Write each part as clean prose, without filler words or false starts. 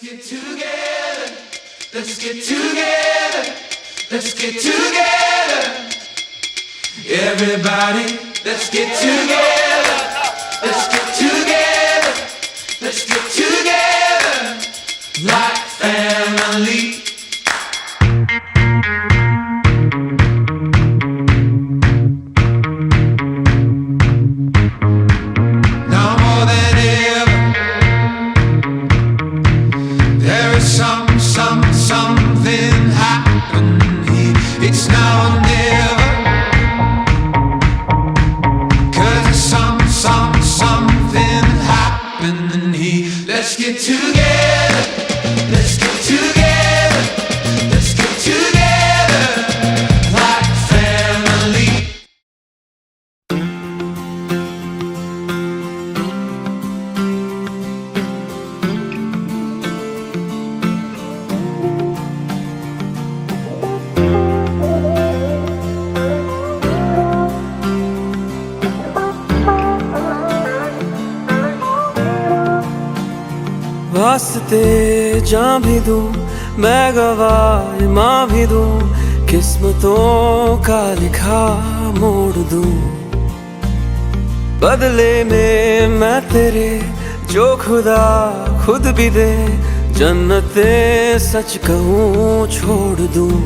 Let's get together. Let's get together. Let's get together. Everybody, let's get together. Let's get together. Let's get together. Like family. Something happening here. It's now or never. 'Cause there's something happening here. Let's get together. Let's get together. Let's get together like family. वास्ते जां भी दूं मैं गवाह माँ भी दूं, किस्मतों का लिखा मोड़ दूं। बदले में मैं तेरे जो खुदा खुद भी दे, जन्नते सच कहूँ छोड़ दूं।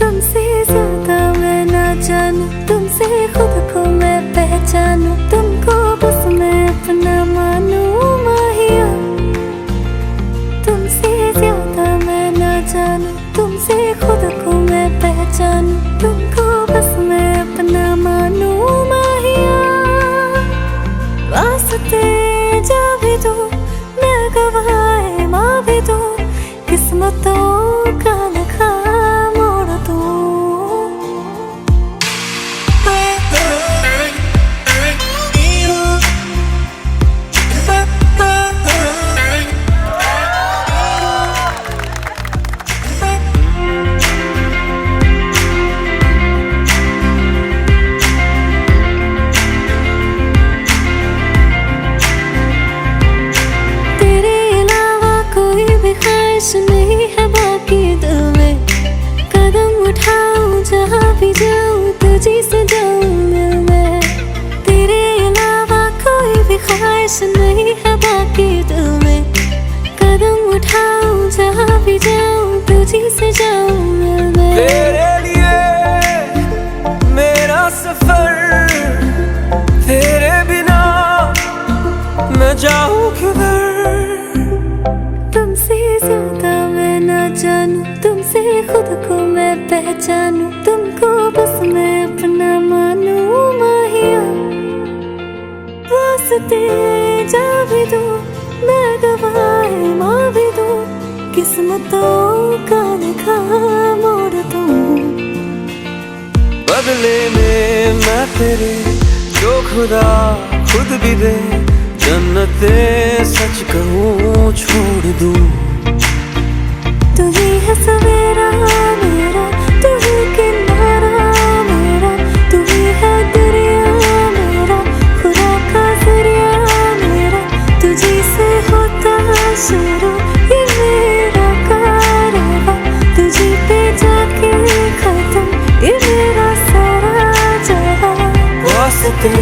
तुमसे ज्यादा मैं ना जानूं, तुमसे खुद को मैं पहचानूं, तुमको बस मैं अपना मानूं माहिया। तुमसे ज्यादा मैं ना जानूं, तुमसे खुद को मैं पहचानूं, तुमको बस मैं अपना मानूं माहिया। वास्ते जा भी दूं मैं गवाह माँ भी दूं, किस्मतों का लिखा मोड़ दूं। नहीं है बाकी दिल में, कदम उठाऊं जहाँ भी जाऊं तुझी से जाऊं मिल मैं। तेरे अलावा कोई भी ख्वाहिश नहीं है बाकी दिल में, कदम उठाऊं जहाँ भी जाऊं तुझी से जाऊं मिल मैं। तेरे लिए मेरा सफर, तेरे बिना मैं जाऊं किधर। तुमसे ज्यादा मैं ना जानूं, तुमसे खुद को मैं पहचानूं, तुमको बस मैं अपना मानूं माहिया। वास्ते जा भी दूं मैं गवाह माँ भी दूं, किस्मतों का लिखा मोड़ दूं। बदले में मैं तेरे जो खुदा खुद भी दे, जन्नते सच कहूँ छोड़ दूं। तू ही है सवेरा मेरा, तू ही किनारा मेरा, तू ही है दरिया मेरा, खुदा का जरिया मेरा। तुझी से होता शुरू ये मेरा कारवां, तुझी पे जाके खत्म ये मेरा सारा जहां। वास्ते